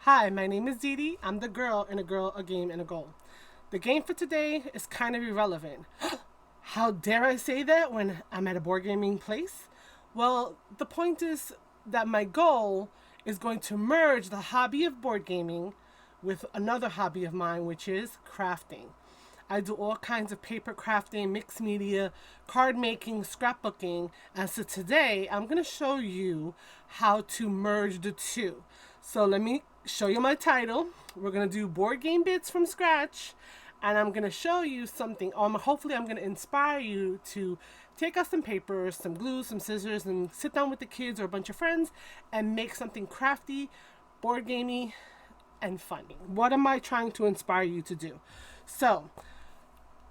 Hi, my name is Dee Dee. I'm the girl in a girl, a game, and a goal. The game for today is kind of irrelevant. How dare I say that when I'm at a board gaming place? Well, the point is that my goal is going to merge the hobby of board gaming with another hobby of mine, which is crafting. I do all kinds of paper crafting, mixed media, card making, scrapbooking, and so today I'm going to show you how to merge the two. So let me show you my title. We're going to do board game bits from scratch, and I'm going to show you something. Hopefully I'm going to inspire you to take out some paper, some glue, some scissors, and sit down with the kids or a bunch of friends and make something crafty, board gamey, and funny. What am I trying to inspire you to do? So,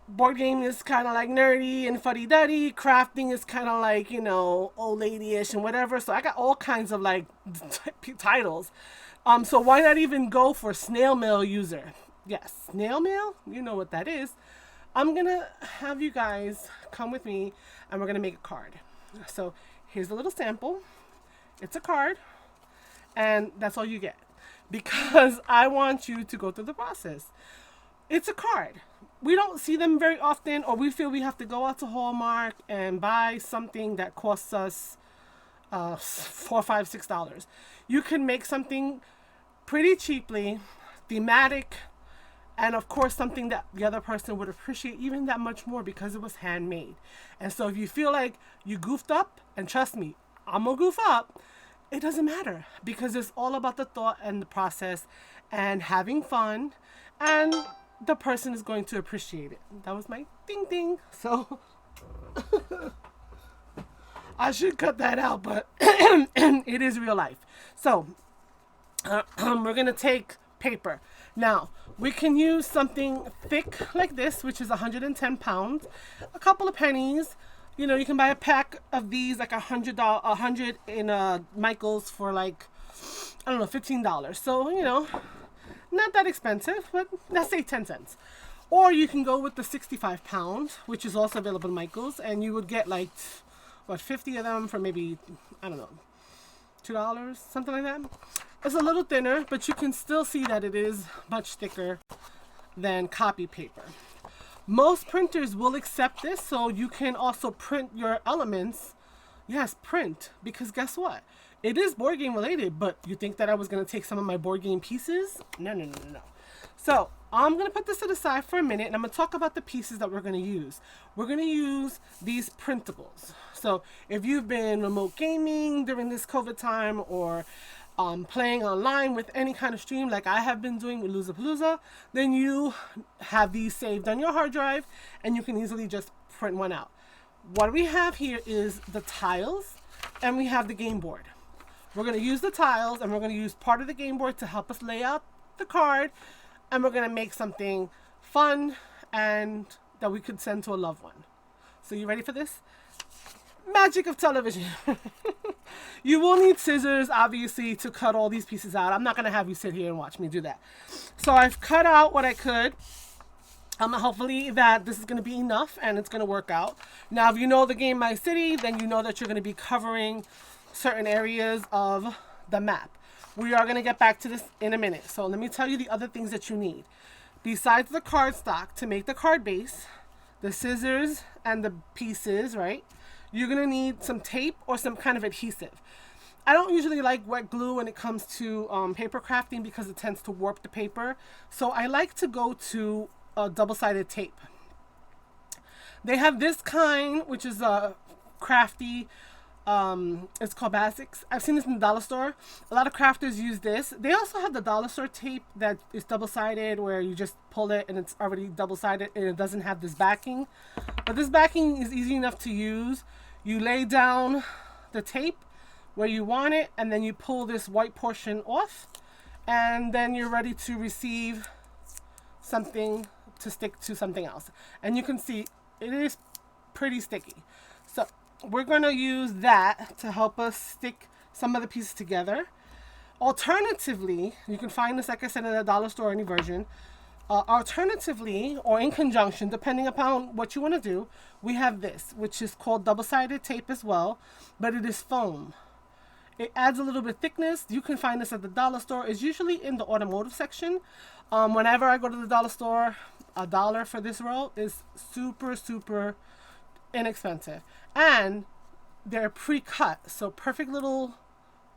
board game is kind of like nerdy and fuddy-duddy. Crafting is kind of like, old lady-ish and whatever. So I got all kinds of like titles. So why not even go for snail mail user? Yes, snail mail, you know what that is. I'm going to have you guys come with me and we're going to make a card. So here's a little sample. It's a card and that's all you get because I want you to go through the process. It's a card. We don't see them very often, or we feel we have to go out to Hallmark and buy something that costs us $4, $5, $6. You can make something pretty cheaply, thematic, and of course something that the other person would appreciate even that much more because it was handmade. And so if you feel like you goofed up, and trust me, I'm gonna goof up, it doesn't matter because it's all about the thought and the process and having fun, and the person is going to appreciate it. That was my ding ding. So I should cut that out, but it is real life. So we're going to take paper. Now, we can use something thick like this, which is 110 pounds, a couple of pennies. You can buy a pack of these, like $100 in Michael's for like, I don't know, $15. So, not that expensive, but let's say 10 cents. Or you can go with the 65 pound, which is also available at Michael's, and you would get like, 50 of them for maybe, I don't know, $2, something like that. It's a little thinner, but you can still see that it is much thicker than copy paper. Most printers will accept this, so you can also print your elements. Yes, print, because guess what? It is board game related, but you think that I was going to take some of my board game pieces? No. So I'm going to put this to the side for a minute, and I'm going to talk about the pieces that we're going to use. We're going to use these printables. So if you've been remote gaming during this COVID time, or playing online with any kind of stream like I have been doing with Loozapalooza, then you have these saved on your hard drive, and you can easily just print one out. What we have here is the tiles, and we have the game board. We're going to use the tiles, and we're going to use part of the game board to help us lay out the card, and we're going to make something fun and that we could send to a loved one. So you ready for this? Magic of television. You will need scissors, obviously, to cut all these pieces out. I'm not going to have you sit here and watch me do that. So I've cut out what I could. Hopefully that this is going to be enough and it's going to work out. Now, if you know the game My City, then you know that you're going to be covering certain areas of the map. We are going to get back to this in a minute. So let me tell you the other things that you need. Besides the cardstock to make the card base, the scissors and the pieces, right? You're going to need some tape or some kind of adhesive. I don't usually like wet glue when it comes to paper crafting because it tends to warp the paper. So I like to go to double-sided tape. They have this kind, which is a crafty. It's called Basics. I've seen this in the dollar store. A lot of crafters use this. They also have the dollar store tape that is double-sided, where you just pull it and it's already double-sided and it doesn't have this backing. But this backing is easy enough to use. You lay down the tape where you want it, and then you pull this white portion off, and then you're ready to receive something to stick to something else. And you can see it is pretty sticky. So we're going to use that to help us stick some of the pieces together. Alternatively, you can find this, like I said, in a dollar store, any version. Alternatively, or in conjunction, depending upon what you want to do, we have this, which is called double-sided tape as well, but it is foam. It adds a little bit of thickness. You can find this at the dollar store. It's usually in the automotive section. Whenever I go to the dollar store, $1 for this roll is super, super inexpensive. And they're pre-cut, so perfect little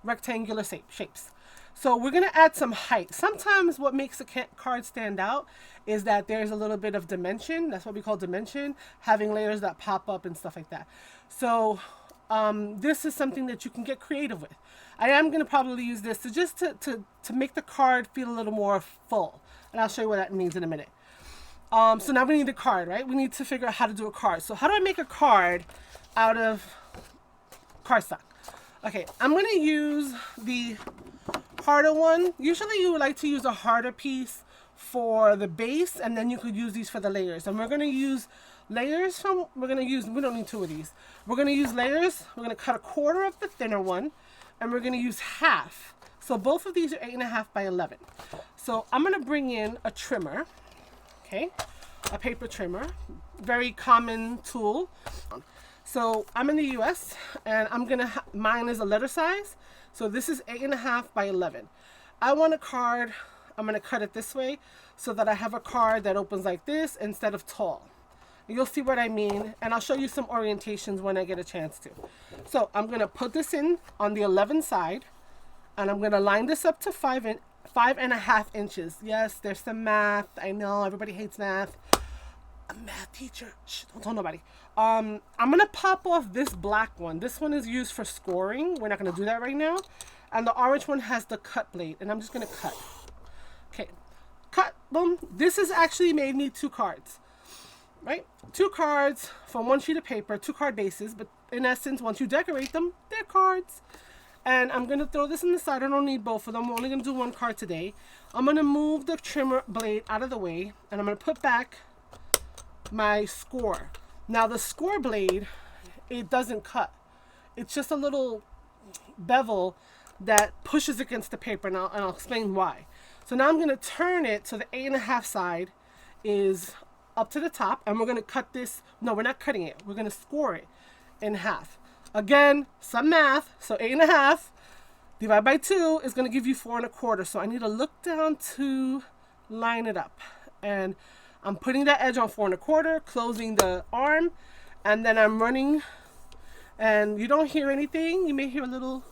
rectangular shapes. So we're going to add some height. Sometimes what makes a card stand out is that there's a little bit of dimension. That's what we call dimension, having layers that pop up and stuff like that. So this is something that you can get creative with. I am going to probably use this to make the card feel a little more full. And I'll show you what that means in a minute. So now we need a card, right? We need to figure out how to do a card. So how do I make a card out of cardstock? Okay, I'm going to use the harder one. Usually you would like to use a harder piece for the base, and then you could use these for the layers. And we're going to use layers we don't need 2 of these. We're going to use layers. We're going to cut 1/4 of the thinner one, and we're going to use half. So both of these are 8.5 by 11. So I'm going to bring in a trimmer, okay, a paper trimmer, very common tool. So I'm in the US, and mine is a letter size. So this is 8.5 by 11. I want a card, I'm going to cut it this way so that I have a card that opens like this instead of tall. You'll see what I mean, and I'll show you some orientations when I get a chance to. So I'm going to put this in on the 11 side, and I'm going to line this up to 5.5 inches. Yes, there's some math. I know everybody hates math. A math teacher. Shh, don't tell nobody. I'm going to pop off this black one. This one is used for scoring. We're not going to do that right now. And the orange one has the cut blade, and I'm just going to cut. Okay, cut, boom. This is actually made me 2 cards, right? 2 cards from 1 sheet of paper, 2 card bases, but in essence, once you decorate them, they're cards. And I'm going to throw this in the side. I don't need both of them. We're only going to do 1 card today. I'm going to move the trimmer blade out of the way, and I'm going to put back my score. Now the score blade, it doesn't cut. It's just a little bevel that pushes against the paper, and I'll explain why. So now I'm going to turn it so the 8.5 side is up to the top, and we're going to cut this. No, we're not cutting it. We're going to score it in half. Again, some math. So 8.5 divided by 2 is going to give you 4.25. So I need to look down to line it up, and I'm putting that edge on 4.25, closing the arm, and then I'm running, and you don't hear anything. You may hear a little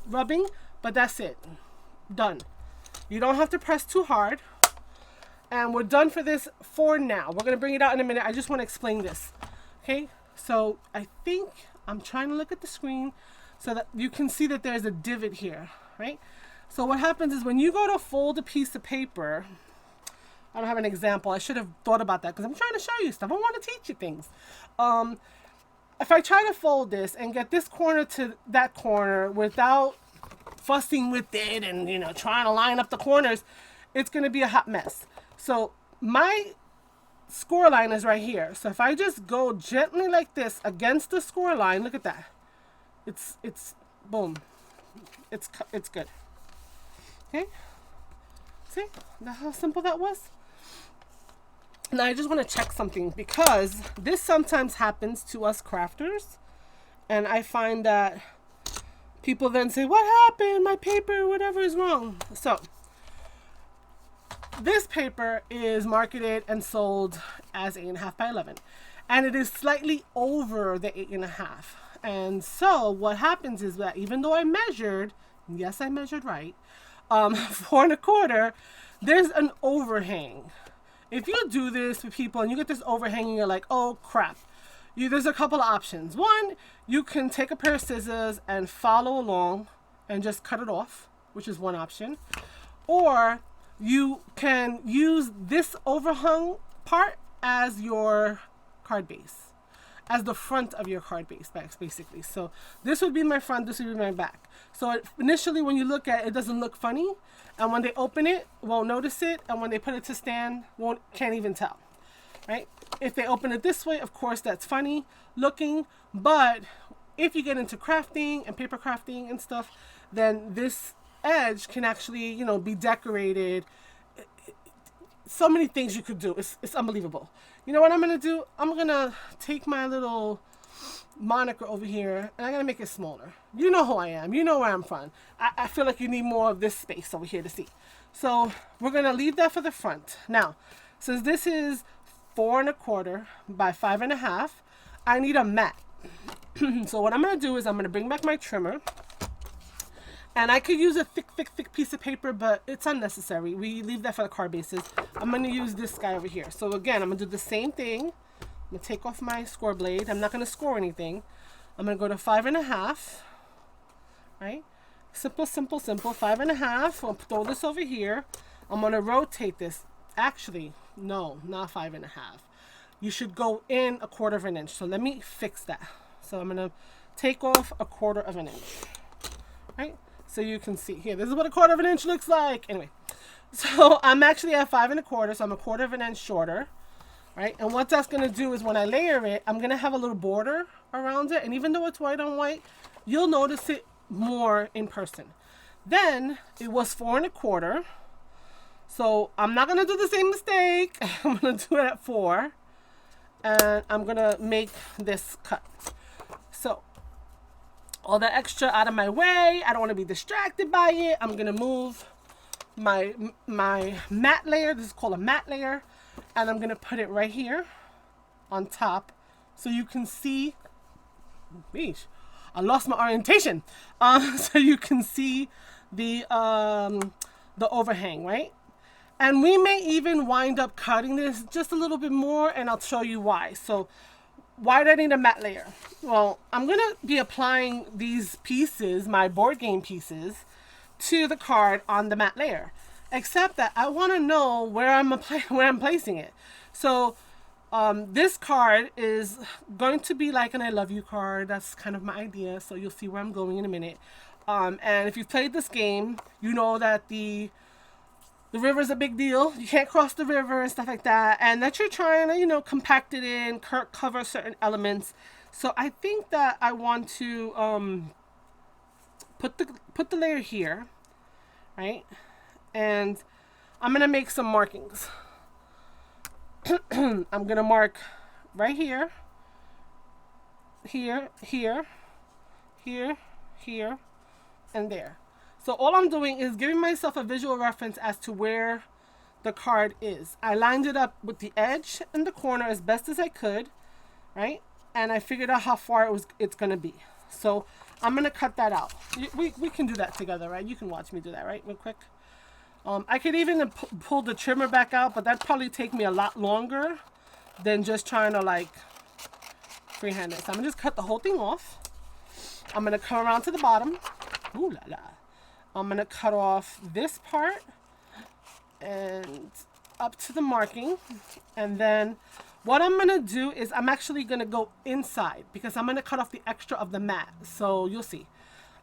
rubbing, but that's it. Done. You don't have to press too hard, and we're done for this for now. We're going to bring it out in a minute. I just want to explain this. Okay, so I think I'm trying to look at the screen so that you can see that there's a divot here, right? So what happens is when you go to fold a piece of paper, I don't have an example. I should have thought about that because I'm trying to show you stuff. I want to teach you things. If I try to fold this and get this corner to that corner without fussing with it and, you know, trying to line up the corners, it's going to be a hot mess. So my score line is right here. So if I just go gently like this against the score line, look at that. It's boom. It's good. Okay? See? That's how simple that was. Now I just want to check something because this sometimes happens to us crafters, and I find that people then say, what happened? My paper, whatever is wrong. So this paper is marketed and sold as 8.5 by 11, and it is slightly over the 8.5. And so what happens is that even though I measured, yes, I measured right, 4.25, there's an overhang. If you do this with people and you get this overhang and you're like, oh crap, there's a couple of options. One, you can take a pair of scissors and follow along and just cut it off, which is one option. Or you can use this overhung part as your card base, as the front of your card base, basically. So this would be my front, this would be my back. So initially when you look at it, it doesn't look funny. And when they open it, won't notice it. And when they put it to stand, can't even tell, right? If they open it this way, of course, that's funny looking. But if you get into crafting and paper crafting and stuff, then this edge can actually, you know, be decorated. So many things you could do. It's unbelievable. You know what I'm going to do? I'm going to take my little, moniker over here, and I'm gonna make it smaller. You know who I am. You know where I'm from. I feel like you need more of this space over here to see. So we're gonna leave that for the front. Now, since this is 4¼ by 5½, I need a mat. So what I'm gonna do is I'm gonna bring back my trimmer, and I could use a thick piece of paper, but it's unnecessary. We leave that for the card bases. I'm gonna use this guy over here. So again, I'm gonna do the same thing. I'm gonna take off my score blade. I'm not gonna score anything. I'm gonna go to 5½, right? Simple, 5½. I'll throw this over here. I'm gonna rotate this. Actually, no, not 5½. You should go in 1/4 inch. So let me fix that. So I'm gonna take off 1/4 inch, right? So you can see here, this is what 1/4 inch looks like. Anyway, so I'm actually at 5¼ so I'm 1/4 inch shorter. Right, and what that's going to do is when I layer it, I'm going to have a little border around it. And even though it's white on white, you'll notice it more in person. Then it was 4¼ so I'm not going to do the same mistake. I'm going to do it at 4. And I'm going to make this cut. So all that extra out of my way. I don't want to be distracted by it. I'm going to move my matte layer. This is called a matte layer. And I'm going to put it right here on top so you can see, I lost my orientation. So you can see the overhang, right? And we may even wind up cutting this just a little bit more, and I'll show you why. So why do I need a matte layer? Well, I'm going to be applying these pieces, my board game pieces, to the card on the matte layer. Except that I want to know where I'm placing it. So this card is going to be like an I love you card. That's kind of my idea. So you'll see where I'm going in a minute. And if you've played this game, you know that the river is a big deal. You can't cross the river and stuff like that. And that you're trying to, compact it in, cover certain elements. So I think that I want to put the layer here, right? And I'm going to make some markings. I'm going to mark right here, here, and there. So all I'm doing is giving myself a visual reference as to where the card is. I lined it up with the edge and the corner as best as I could, right? And I figured out how far it's going to be. So I'm going to cut that out. We can do that together, right? You can watch me do that, right? Real quick. I could even pull the trimmer back out, but that'd probably take me a lot longer than just trying to like freehand it. So I'm gonna just cut the whole thing off. I'm gonna come around to the bottom. Ooh la la. I'm gonna cut off this part and up to the marking. And then what I'm gonna do is I'm actually gonna go inside because I'm gonna cut off the extra of the mat. So you'll see.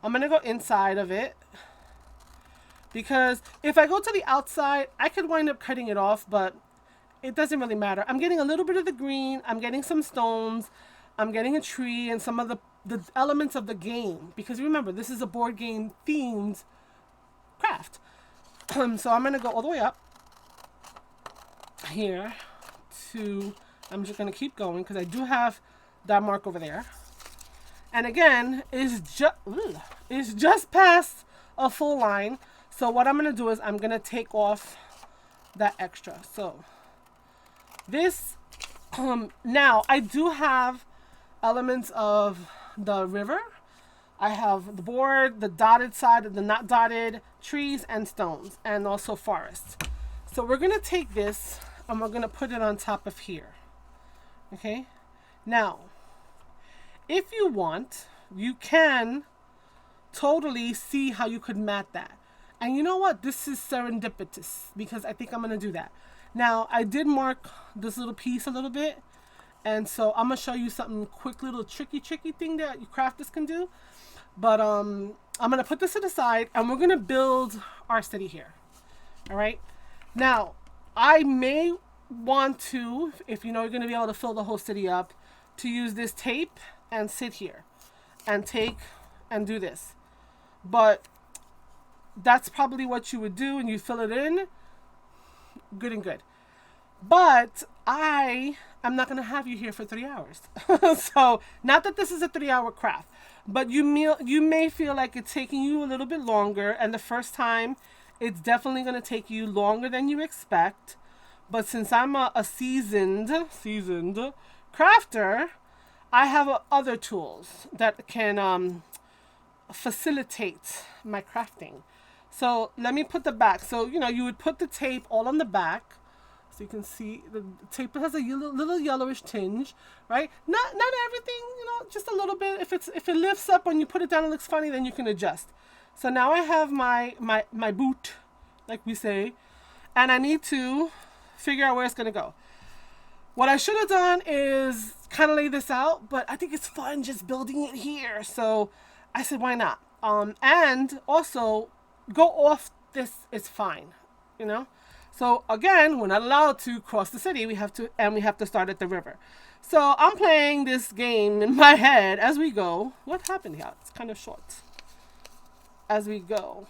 I'm gonna go inside of it. Because if I go to the outside, I could wind up cutting it off, but it doesn't really matter. I'm getting a little bit of the green. I'm getting some stones. I'm getting a tree and some of the elements of the game. Because remember, this is a board game themed craft. So I'm going to go all the way up here to, I'm just going to keep going because I do have that mark over there. And again, it's just past a full line. So what I'm going to do is I'm going to take off that extra. So this, now I do have elements of the river. I have the board, the dotted side, the not dotted, trees and stones, and also forests. So we're going to take this and we're going to put it on top of here. Okay. Now, if you want, you can totally see how you could mat that. And you know what? This is serendipitous because I think I'm going to do that. Now, I did mark this little piece a little bit. And so I'm going to show you something quick, little tricky thing that you crafters can do. But I'm going to put this to the side and we're going to build our city here. All right. Now, I may want to, if you know you're going to be able to fill the whole city up, to use this tape and sit here and take and do this. But that's probably what you would do and you fill it in. Good and good. But I'm not going to have you here for 3 hours. So, not that this is a 3 hour craft, but you may feel like it's taking you a little bit longer. And the first time, it's definitely going to take you longer than you expect. But since I'm a seasoned crafter, I have other tools that can facilitate my crafting. So let me put the back. So, you would put the tape all on the back. So you can see the tape has a little yellowish tinge, right? Not everything, just a little bit. If it lifts up when you put it down, it looks funny, then you can adjust. So now I have my boot, like we say, and I need to figure out where it's gonna go. What I should have done is kind of lay this out, but I think it's fun just building it here. So I said, why not? And also, go off this is fine, you know? So again, we're not allowed to cross the city. We have to start at the river. So I'm playing this game in my head as we go. What happened here? It's kind of short. As we go.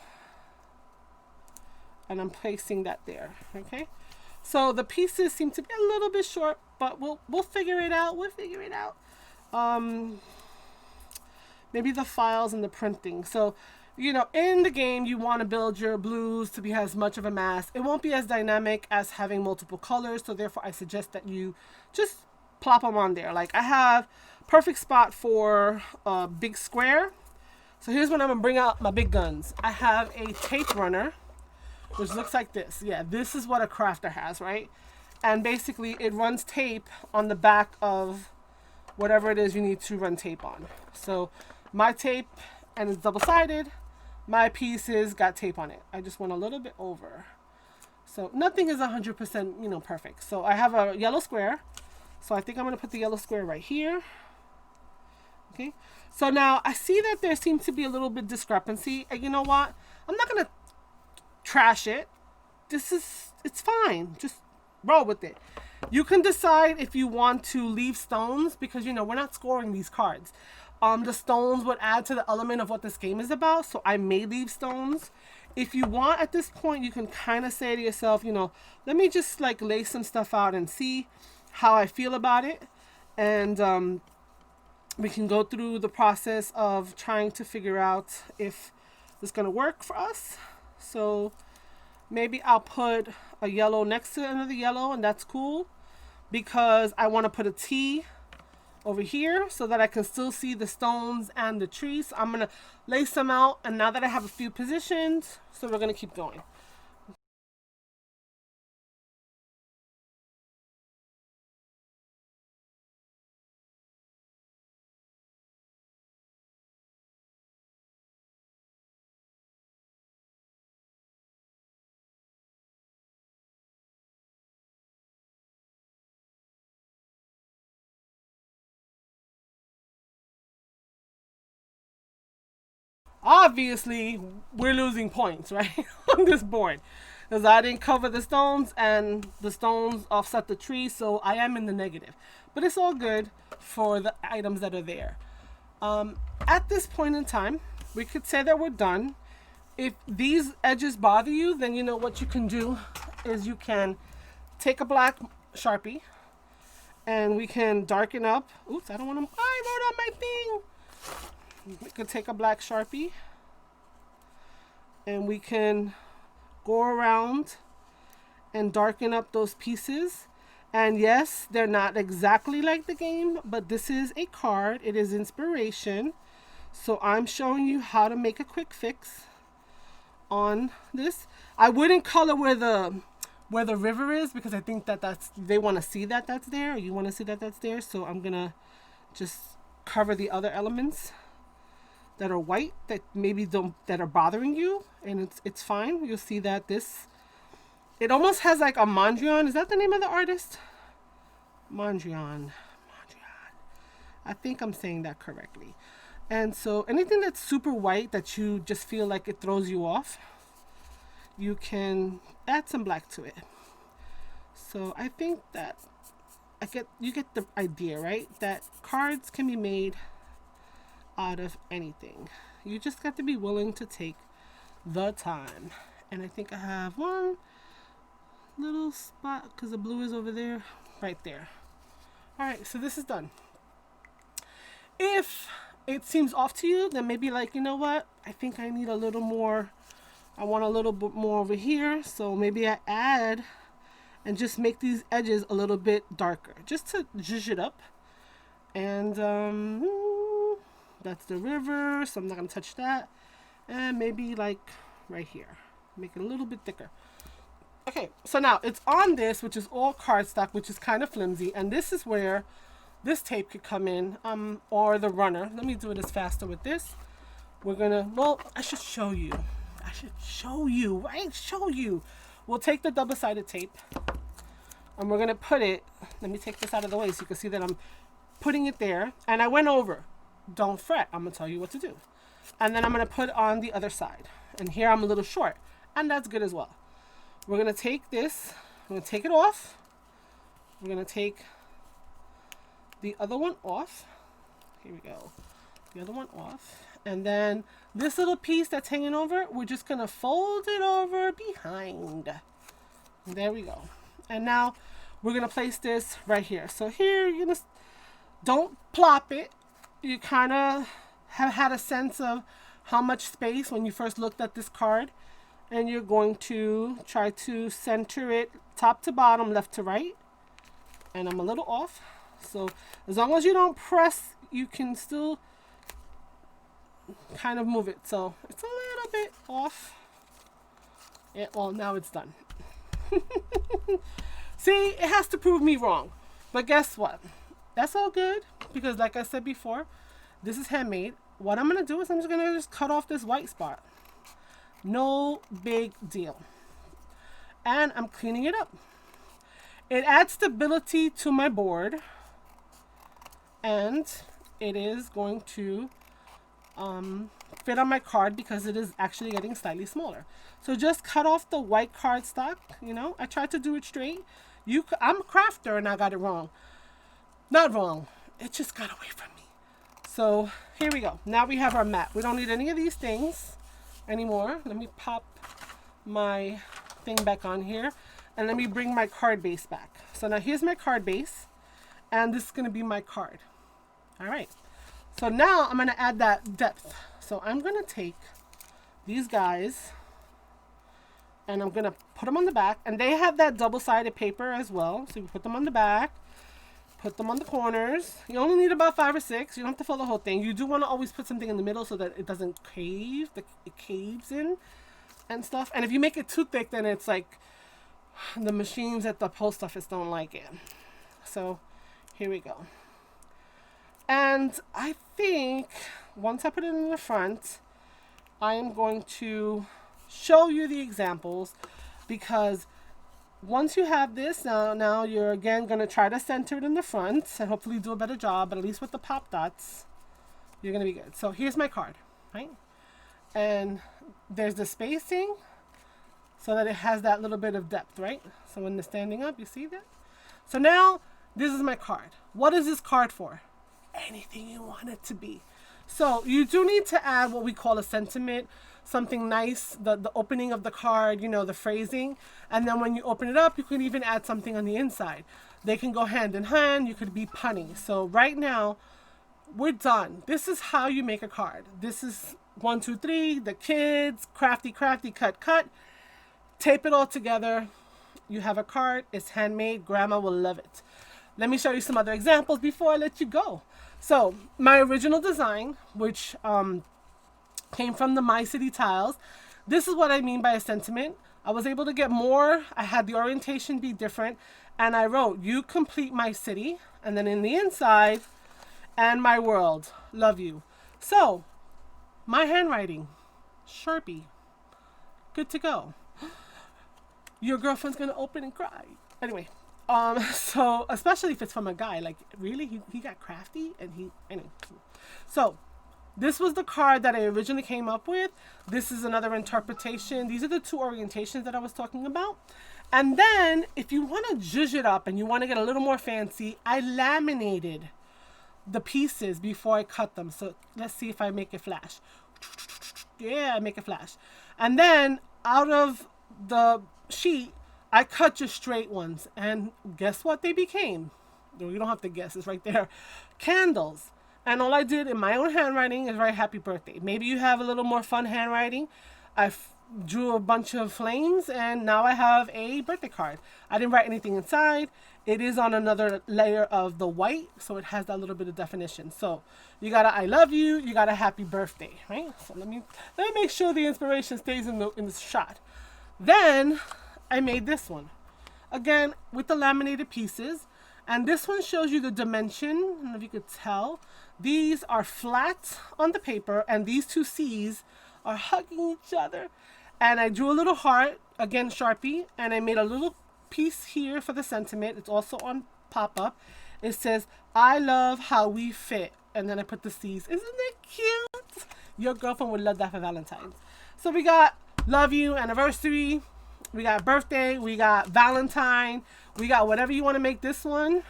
And I'm placing that there, okay? So the pieces seem to be a little bit short, but we'll figure it out. We'll figure it out. Maybe the files and the printing. So, in the game, you want to build your blues to be as much of a mass. It won't be as dynamic as having multiple colors. So therefore, I suggest that you just plop them on there. Like I have perfect spot for a big square. So here's when I'm going to bring out my big guns. I have a tape runner, which looks like this. Yeah, this is what a crafter has, right? And basically, it runs tape on the back of whatever it is you need to run tape on. So my tape, and it's double-sided. My pieces got tape on it. I just went a little bit over. So nothing is 100%, perfect. So I have a yellow square. So I think I'm going to put the yellow square right here. Okay. So now I see that there seems to be a little bit discrepancy. And you know what? I'm not going to trash it. It's fine. Just roll with it. You can decide if you want to leave stones because, we're not scoring these cards. The stones would add to the element of what this game is about, so I may leave stones. If you want, at this point, you can kind of say to yourself, let me just like lay some stuff out and see how I feel about it. And we can go through the process of trying to figure out if this is going to work for us. So maybe I'll put a yellow next to another yellow, and that's cool because I want to put a T over here so that I can still see the stones and the trees. So I'm going to lace them out, and now that I have a few positions, so we're going to keep going. Obviously, we're losing points, right, on this board. Because I didn't cover the stones, and the stones offset the tree, so I am in the negative. But it's all good for the items that are there. At this point in time, we could say that we're done. If these edges bother you, then what you can do is you can take a black Sharpie, and we can darken up. Oops, I don't want to. I wrote on my thing. We could take a black Sharpie and we can go around and darken up those pieces. And yes, they're not exactly like the game, but this is a card. It is inspiration. So I'm showing you how to make a quick fix on this. I wouldn't color where the river is because I think they want to see that that's there, or you want to see that that's there. So I'm gonna just cover the other elements that are white that that are bothering you, and it's fine. You'll see that it almost has like a Mondrian. Is that the name of the artist? Mondrian. I think I'm saying that correctly. And so anything that's super white that you just feel like it throws you off, you can add some black to it. So I think that you get the idea, right? That cards can be made out of anything. You just got to be willing to take the time. And I think I have 1, little spot because the blue is over there, right there. All right, so this is done. If it seems off to you, then maybe like, you know what? I think I need a little more. I want a little bit more over here. So maybe I add and just make these edges a little bit darker just to zhuzh it up. And that's the river, so I'm not going to touch that. And maybe like right here. Make it a little bit thicker. Okay, so now it's on this, which is all cardstock, which is kind of flimsy. And this is where this tape could come in, or the runner. Let me do it as faster with this. We're gonna, well, I should show you. We'll take the double-sided tape and we're gonna put it, let me take this out of the way so you can see that I'm putting it there. And I went over. Don't fret, I'm gonna tell you what to do. And then I'm gonna put on the other side. And here I'm a little short, and that's good as well. We're gonna take this, I'm gonna take it off. We're gonna take the other one off. Here we go. The other one off. And then this little piece that's hanging over, we're just gonna fold it over behind. There we go. And now we're gonna place this right here. So here, you're gonna, don't plop it. You kind of have had a sense of how much space when you first looked at this card. And you're going to try to center it top to bottom, left to right. And I'm a little off. So as long as you don't press, you can still kind of move it. So it's a little bit off. Yeah, well, now it's done. See, it has to prove me wrong. But guess what? That's all good. Because like I said before, this is handmade. What I'm going to do is I'm just going to cut off this white spot. No big deal. And I'm cleaning it up. It adds stability to my board. And it is going to fit on my card because it is actually getting slightly smaller. So just cut off the white cardstock. You know, I tried to do it straight. I'm a crafter and I got it wrong. Not wrong. It just got away from me. So here we go. Now we have our mat. We don't need any of these things anymore. Let me pop my thing back on here and let me bring my card base back. So now here's my card base and this is going to be my card. All right. So now I'm going to add that depth. So I'm going to take these guys and I'm going to put them on the back, and they have that double-sided paper as well. So you put them on the back, put them on the corners. You only need about 5 or 6. You don't have to fill the whole thing. You do want to always put something in the middle so that it doesn't cave. It caves in and stuff. And if you make it too thick, then it's like the machines at the post office don't like it. So here we go. And I think once I put it in the front, I am going to show you the examples, because once you have this, now you're again going to try to center it in the front and hopefully do a better job, but at least with the pop dots, you're going to be good. So here's my card, right? And there's the spacing so that it has that little bit of depth, right? So when they're standing up, you see that? So now this is my card. What is this card for? Anything you want it to be. So you do need to add what we call a sentiment, something nice, the opening of the card, you know, the phrasing. And then when you open it up, you can even add something on the inside. They can go hand in hand. You could be punny. So right now, we're done. This is how you make a card. This is 1, 2, 3, the kids, crafty, crafty, cut, cut. Tape it all together. You have a card. It's handmade. Grandma will love it. Let me show you some other examples before I let you go. So my original design, which came from the My City tiles, this is what I mean by a sentiment. I was able to get more. I had the orientation be different. And I wrote, you complete my city. And then in the inside, and my world. Love you. So my handwriting, Sharpie, good to go. Your girlfriend's going to open and cry. Anyway. So especially if it's from a guy, like really, he got crafty and anyway. So this was the card that I originally came up with. This is another interpretation. These are the 2 orientations that I was talking about. And then if you want to zhuzh it up and you want to get a little more fancy, I laminated the pieces before I cut them. So let's see if I make it flash. Yeah, I make it flash. And then out of the sheet, I cut just straight ones, and guess what they became? You don't have to guess, it's right there. Candles. And all I did in my own handwriting is write happy birthday. Maybe you have a little more fun handwriting. Drew a bunch of flames, and now I have a birthday card. I didn't write anything inside. It is on another layer of the white, so it has that little bit of definition. So you got a I love you, you got a happy birthday, right? So let me make sure the inspiration stays in the shot. Then I made this one. Again, with the laminated pieces. And this one shows you the dimension. I don't know if you could tell. These are flat on the paper, and these two C's are hugging each other. And I drew a little heart, again Sharpie, and I made a little piece here for the sentiment. It's also on pop-up. It says, I love how we fit. And then I put the C's. Isn't it cute? Your girlfriend would love that for Valentine's. So we got love you, anniversary. We got birthday. We got Valentine. We got whatever you want to make this one.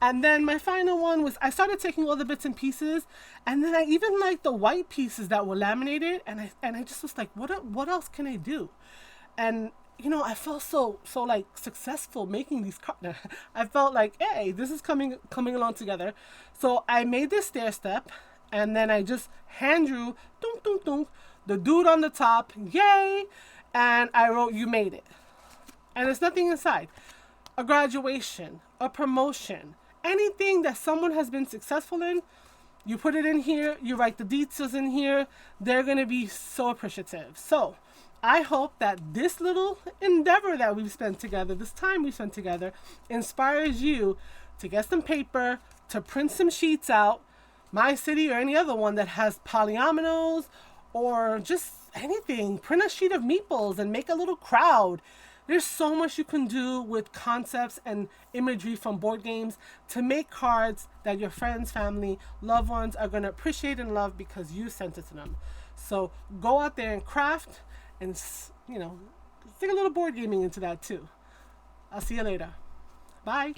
And then my final one was, I started taking all the bits and pieces, and then I even liked the white pieces that were laminated, and I just was like, what else can I do? And you know, I felt so like successful making these cards. I felt like, hey, this is coming along together. So I made this stair step, and then I just hand drew dunk dunk dunk the dude on the top, yay, and I wrote you made it. And there's nothing inside. A graduation, a promotion, anything that someone has been successful in, you put it in here, you write the details in here, they're going to be so appreciative. So I hope that this little endeavor that we've spent together, this time we've spent together, inspires you to get some paper, to print some sheets out, My City or any other one that has polyominoes or just anything. Print a sheet of meeples and make a little crowd. There's so much you can do with concepts and imagery from board games to make cards that your friends, family, loved ones are going to appreciate and love because you sent it to them. So go out there and craft and, you know, stick a little board gaming into that too. I'll see you later. Bye.